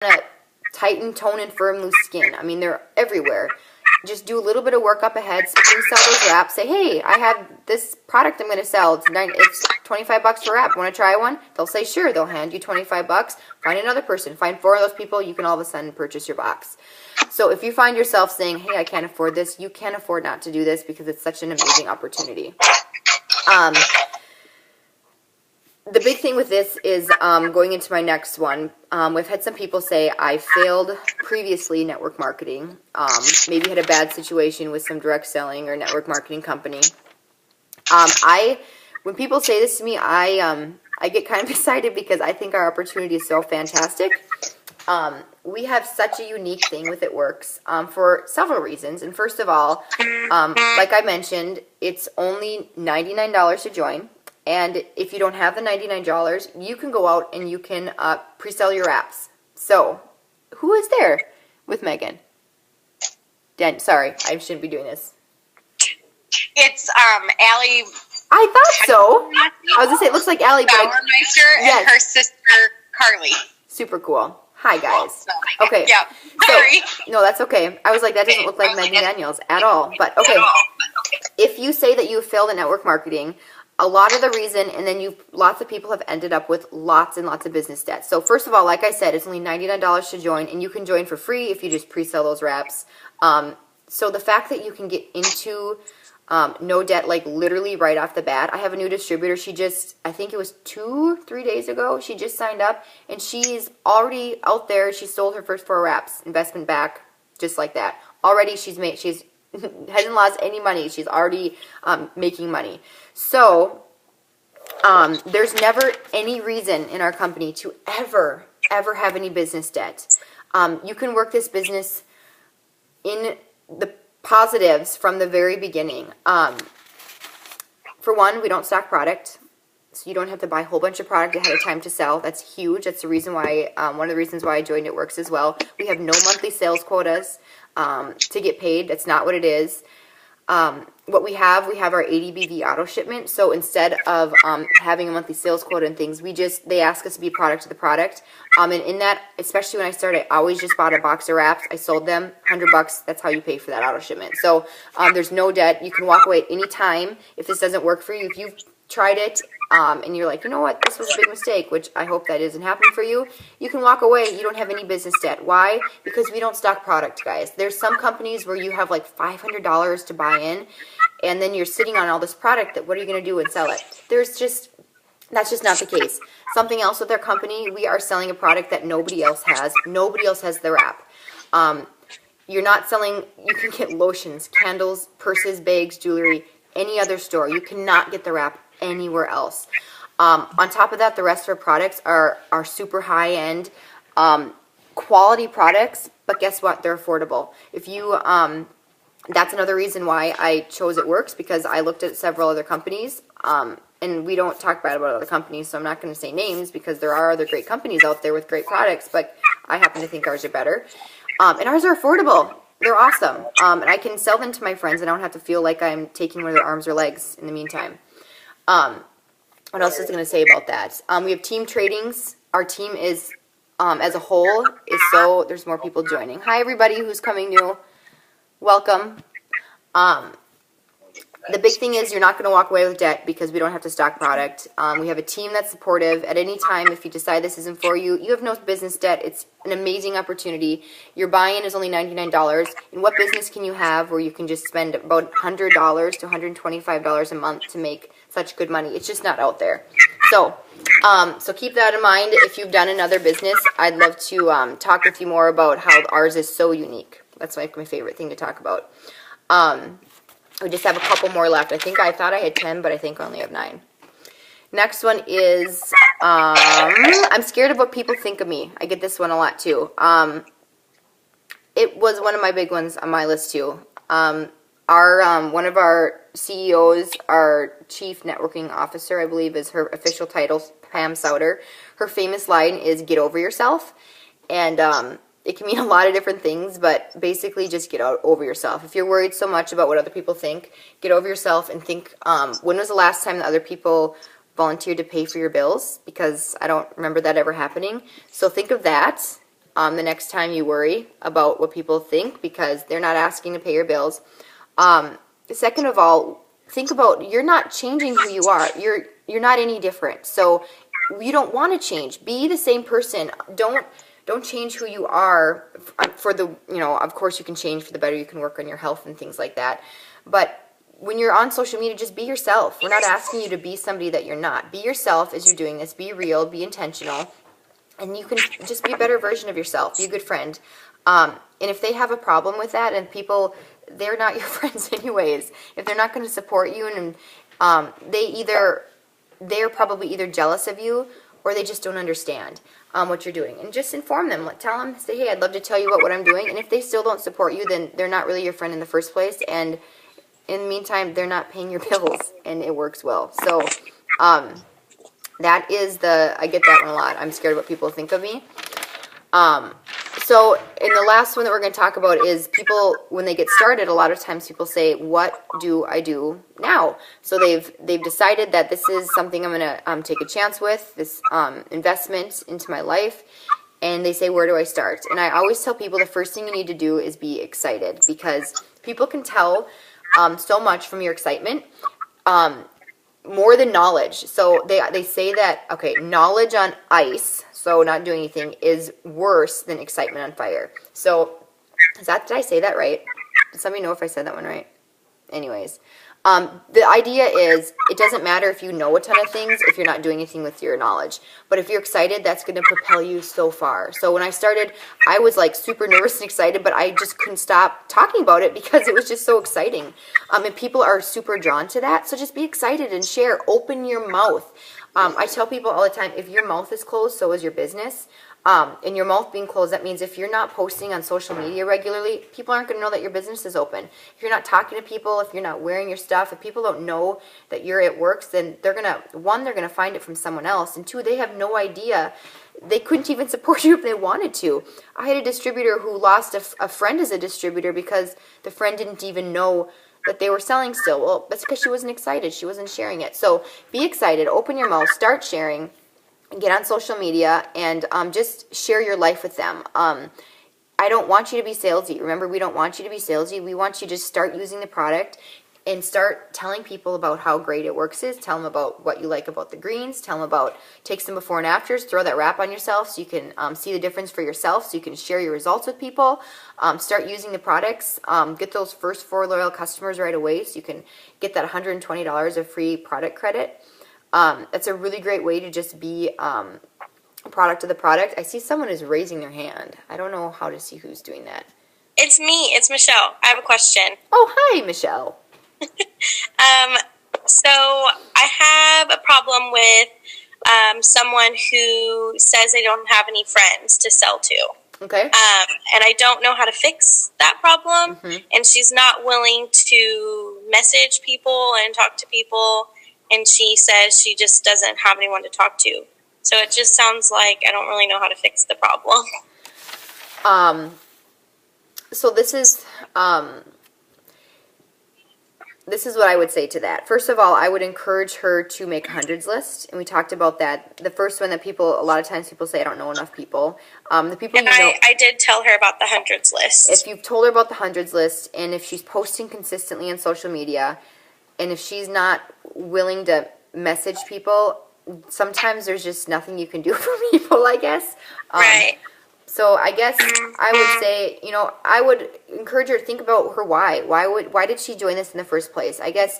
to tighten, tone, and firm loose skin. I mean, they're everywhere. Just do a little bit of work up ahead. Pre-sell those wraps. Say, hey, I have this product I'm going to sell. It's $25 for wrap. Want to try one? They'll say, sure. They'll hand you $25. Find another person. Find 4 of those people. You can all of a sudden purchase your box. So if you find yourself saying, hey, I can't afford this, you can't afford not to do this because it's such an amazing opportunity. The big thing with this is going into my next one. We've had some people say I failed previously network marketing. Maybe had a bad situation with some direct selling or network marketing company. When people say this to me, I get kind of excited because I think our opportunity is so fantastic. We have such a unique thing with It Works for several reasons. And first of all, like I mentioned, it's only $99 to join. And if you don't have the $99, you can go out and you can pre-sell your apps. So, who is there with Megan? Sorry, I shouldn't be doing this. It's Allie. I thought so. I was going to say, it looks like Allie. Bauermeister and her sister, Carly. Super cool. Hi, guys. Okay. Yeah, sorry. No, that's okay. I was like, that doesn't look like Megan Daniels at all. But, okay. If you say that you failed at network marketing, a lot of the reason, and then lots of people have ended up with lots and lots of business debt. So first of all, like I said, it's only $99 to join, and you can join for free if you just pre-sell those wraps. So the fact that you can get into no debt, like literally right off the bat. I have a new distributor. She just, I think it was 2-3 days ago, she just signed up, and she's already out there. She sold her first 4 wraps, investment back, just like that. Already she's hasn't lost any money. She's already making money. So there's never any reason in our company to ever have any business debt. You can work this business in the positives from the very beginning. For one, we don't stock product, so you don't have to buy a whole bunch of product ahead of time to sell. That's huge. That's the reason why, one of the reasons why I joined It Works as well. We have no monthly sales quotas to get paid. That's not what it is. What we have our ADBV auto shipment. So instead of having a monthly sales quota and things, they ask us to be product to the product. And in that, especially when I started, I always just bought a box of wraps. I sold them, $100. That's how you pay for that auto shipment. So there's no debt. You can walk away at any time if this doesn't work for you. If you've tried it and you're like, you know what, this was a big mistake, which I hope that isn't happening for you, you can walk away. You don't have any business debt. Why? Because we don't stock product, guys. There's some companies where you have like $500 to buy in, and then you're sitting on all this product that what are you going to do and sell it? That's just not the case. Something else with our company, we are selling a product that nobody else has. Nobody else has the wrap. You're not selling, you can get lotions, candles, purses, bags, jewelry, any other store. You cannot get the wrap anywhere else. On top of that, the rest of our products are super high-end, quality products, but guess what? They're affordable. If you, that's another reason why I chose It Works, because I looked at several other companies, and we don't talk bad about other companies, so I'm not going to say names because there are other great companies out there with great products, but I happen to think ours are better. And ours are affordable. They're awesome. And I can sell them to my friends. I don't have to feel like I'm taking one of their arms or legs in the meantime. What else is going to say about that? We have team tradings. Our team is, as a whole, there's more people joining. Hi, everybody who's coming new. Welcome. The big thing is you're not going to walk away with debt because we don't have to stock product. We have a team that's supportive. At any time, if you decide this isn't for you, you have no business debt. It's an amazing opportunity. Your buy-in is only $99. And what business can you have where you can just spend about $100 to $125 a month to make such good money? It's just not out there. So keep that in mind. If you've done another business, I'd love to talk with you more about how ours is so unique. That's my favorite thing to talk about. We just have a couple more left. I thought I had 10, but I think I only have 9. Next one is, I'm scared of what people think of me. I get this one a lot too. It was one of my big ones on my list too. One of our CEOs, our Chief Networking Officer, I believe is her official title, Pam Souter. Her famous line is, "Get over yourself." And it can mean a lot of different things, but basically just get over yourself. If you're worried so much about what other people think, get over yourself and think, when was the last time that other people volunteered to pay for your bills? Because I don't remember that ever happening. So think of that. the next time you worry about what people think, because they're not asking to pay your bills. Second of all, think about, you're not changing who you are. You're not any different. So you don't want to change. Be the same person. Don't change who you are for the, of course you can change for the better. You can work on your health and things like that. But when you're on social media, just be yourself. We're not asking you to be somebody that you're not. Be yourself as you're doing this. Be real. Be intentional. And you can just be a better version of yourself. Be a good friend. And if they have a problem with that, and people, they're not your friends anyways. If they're not going to support you, and they're probably either jealous of you, or they just don't understand what you're doing. And just inform them. Tell them, say, hey, I'd love to tell you what I'm doing. And if they still don't support you, then they're not really your friend in the first place. And in the meantime, they're not paying your bills, and it works well. So that is I get that one a lot. I'm scared what people think of me. So, and the last one that we're going to talk about is people, when they get started, a lot of times people say, what do I do now? So they've decided that this is something I'm going to take a chance with, this investment into my life, and they say, where do I start? And I always tell people the first thing you need to do is be excited, because people can tell so much from your excitement, more than knowledge. So they say that, okay, knowledge on ice, so not doing anything, is worse than excitement on fire. So did I say that right? Does somebody know if I said that one right? Anyways, the idea is, it doesn't matter if you know a ton of things if you're not doing anything with your knowledge. But if you're excited, that's going to propel you so far. So when I started, I was like super nervous and excited, but I just couldn't stop talking about it because it was just so exciting. And people are super drawn to that. So just be excited and share. Open your mouth. I tell people all the time, if your mouth is closed, so is your business. And your mouth being closed, that means if you're not posting on social media regularly, people aren't going to know that your business is open. If you're not talking to people, if you're not wearing your stuff, if people don't know that you're at work, then they're going to find it from someone else. And two, they have no idea. They couldn't even support you if they wanted to. I had a distributor who lost a friend as a distributor because the friend didn't even know that they were selling still. Well, that's because she wasn't excited. She wasn't sharing it. So be excited. Open your mouth. Start sharing. Get on social media and just share your life with them. I don't want you to be salesy. Remember, we don't want you to be salesy. We want you to just start using the product and start telling people about how great it works is. Tell them about what you like about the greens. Tell them about, take some before and afters. Throw that wrap on yourself so you can see the difference for yourself, so you can share your results with people. Start using the products. Get those first 4 loyal customers right away so you can get that $120 of free product credit. That's a really great way to just be a product of the product. I see someone is raising their hand. I don't know how to see who's doing that. It's me. It's Michelle. I have a question. Oh, hi, Michelle. So I have a problem with someone who says they don't have any friends to sell to. Okay. And I don't know how to fix that problem. Mm-hmm. And she's not willing to message people and talk to people. And she says she just doesn't have anyone to talk to. So it just sounds like I don't really know how to fix the problem. So this is what I would say to that. First of all, I would encourage her to make a hundreds list. And we talked about that. The first one that a lot of times people say, I don't know enough people. The people and I did tell her about the hundreds list. If you've told her about the hundreds list, and if she's posting consistently on social media, and if she's not willing to message people, sometimes there's just nothing you can do for people, I guess. Right. So I guess I would say, I would encourage her to think about her why. Why did she join this in the first place? I guess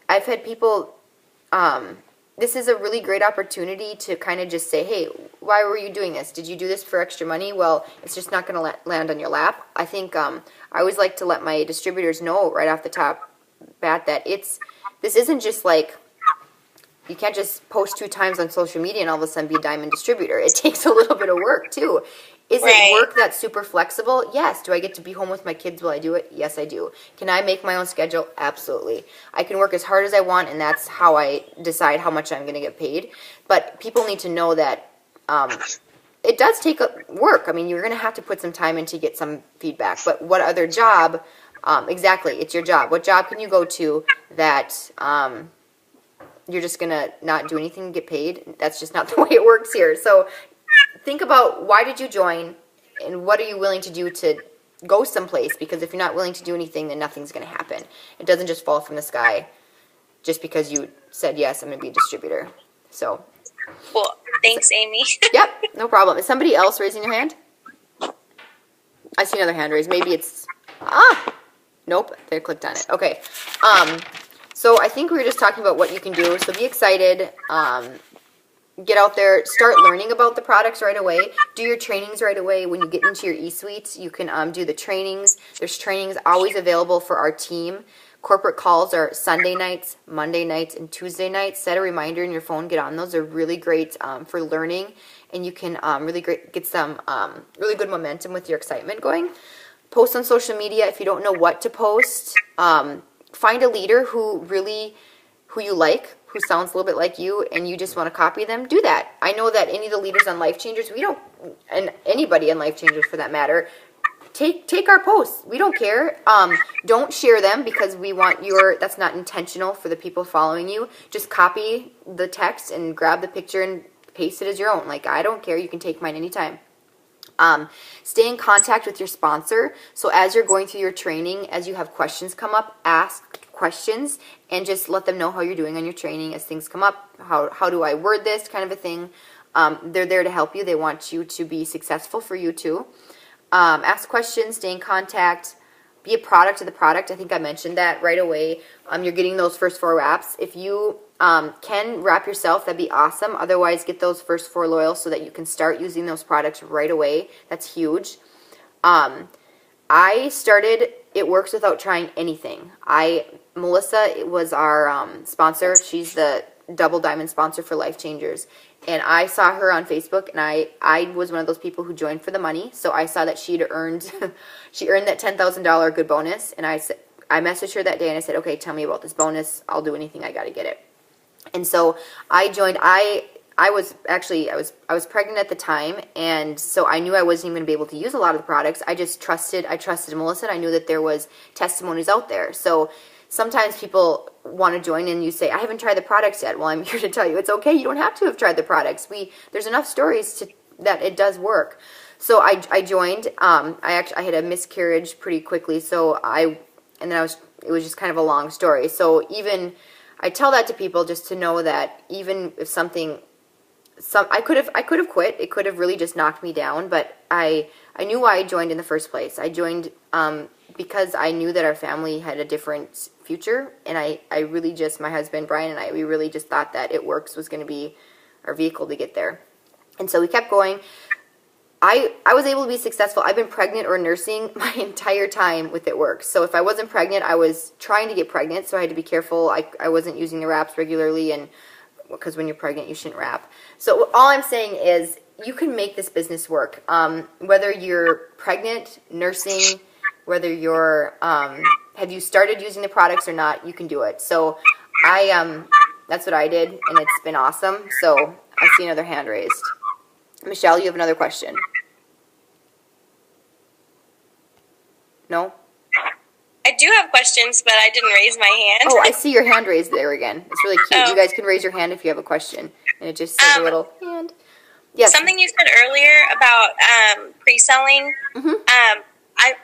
I've had people, this is a really great opportunity to kind of just say, hey, why were you doing this? Did you do this for extra money? Well, it's just not going to land on your lap. I think I always like to let my distributors know right off the top bat that this isn't just like, you can't just post 2 times on social media and all of a sudden be a diamond distributor. It takes a little bit of work too. Is it work that's super flexible? Yes. Do I get to be home with my kids while I do it? Yes, I do. Can I make my own schedule? Absolutely. I can work as hard as I want, and that's how I decide how much I'm going to get paid. But people need to know that it does take work. I mean, you're going to have to put some time in to get some feedback. But what other job? Exactly, it's your job. What job can you go to that you're just going to not do anything and get paid? That's just not the way it works here. So think about why did you join and what are you willing to do to go someplace, because if you're not willing to do anything, then nothing's going to happen. It doesn't just fall from the sky just because you said, yes, I'm going to be a distributor. So. Cool. Thanks, Amy. Yep, no problem. Is somebody else raising their hand? I see another hand raised. Maybe it's, nope, they clicked on it. Okay. So I think we were just talking about what you can do. So be excited. Get out there, start learning about the products right away. Do your trainings right away. When you get into your e-suites, you can do the trainings. There's trainings always available for our team. Corporate calls are Sunday nights, Monday nights, and Tuesday nights. Set a reminder in your phone. Get on those. They're really great for learning, and you can get some really good momentum with your excitement going. Post on social media if you don't know what to post. Find a leader who you like, who sounds a little bit like you, and you just want to copy them. Do that. I know that any of the leaders on Life Changers, and anybody on Life Changers for that matter, take our posts. We don't care. Don't share them because we want that's not intentional for the people following you. Just copy the text and grab the picture and paste it as your own. Like, I don't care. You can take mine anytime. Stay in contact with your sponsor. So as you're going through your training, as you have questions come up, ask questions and just let them know how you're doing on your training as things come up. How do I word this kind of a thing? They're there to help you. They want you to be successful for you too. Ask questions, stay in contact, be a product of the product. I think I mentioned that right away. You're getting those first 4 wraps. If you can wrap yourself, that'd be awesome. Otherwise, get those first 4 loyals so that you can start using those products right away. That's huge. I started It Works without trying anything. Melissa was our sponsor. She's the double diamond sponsor for Life Changers. And I saw her on Facebook, and I was one of those people who joined for the money. So I saw that she'd earned she earned that $10,000 good bonus, and I messaged her that day and I said, okay, tell me about this bonus. I'll do anything. I got to get it. And so I joined. I was pregnant at the time, and so I knew I wasn't even going to be able to use a lot of the products. I trusted Melissa, and I knew that there was testimonies out there. So sometimes people want to join and you say, I haven't tried the products yet. Well, I'm here to tell you it's okay. You don't have to have tried the products. There's enough stories that it does work. So I joined. I had a miscarriage pretty quickly. So it was just kind of a long story. So I tell that to people just to know that even if I could have quit. It could have really just knocked me down, but I knew why I joined in the first place. I joined because I knew that our family had a different future, and I really just, my husband Brian and we really just thought that It Works was going to be our vehicle to get there. And so we kept going. I was able to be successful. I've been pregnant or nursing my entire time with It Works. So if I wasn't pregnant, I was trying to get pregnant, so I had to be careful. I wasn't using the wraps regularly, and because when you're pregnant, you shouldn't wrap. So all I'm saying is you can make this business work. Whether you're pregnant, nursing, whether you're have you started using the products or not, you can do it. So that's what I did, and it's been awesome. So I see another hand raised. Michelle, you have another question? No? I do have questions, but I didn't raise my hand. Oh, I see your hand raised there again. It's really cute. You guys can raise your hand if you have a question. And it just says a little hand. Yes. Something you said earlier about pre-selling. Mm-hmm.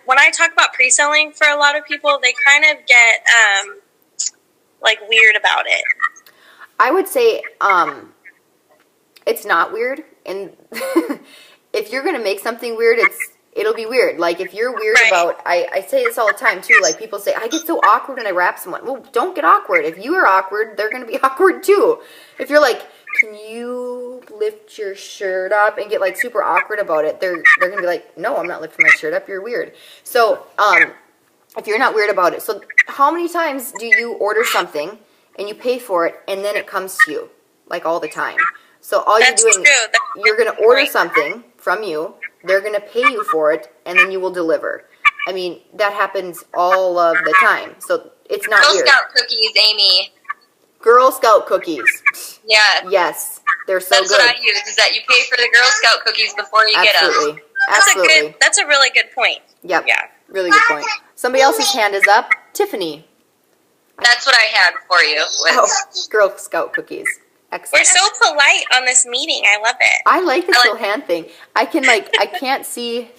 When I talk about pre-selling, for a lot of people, they kind of get weird about it. I would say it's not weird. And if you're going to make something weird, it'll be weird. Like, if you're weird about, I say this all the time too, like, people say, I get so awkward when I wrap someone. Well, don't get awkward. If you are awkward, they're going to be awkward too. If you're like, can you lift your shirt up, and get like super awkward about it, they're going to be like, no, I'm not lifting my shirt up. You're weird. So, if you're not weird about it. So how many times do you order something and you pay for it and then it comes to you? Like, all the time. So all you're doing, you're going to order something from you, they're going to pay you for it, and then you will deliver. I mean, that happens all of the time. So it's not weird. Girl Scout cookies, Amy. Girl Scout cookies. Yeah. Yes. They're so That's good. That's what I use, is that you pay for the Girl Scout cookies before you get them. Absolutely. That's a really good point. Yep. Yeah. Really good point. Somebody else's hand is up. Tiffany. That's what I had for you. Girl Scout cookies. Excellent. We're so polite on this meeting. I love it. I like this little hand thing. I can't see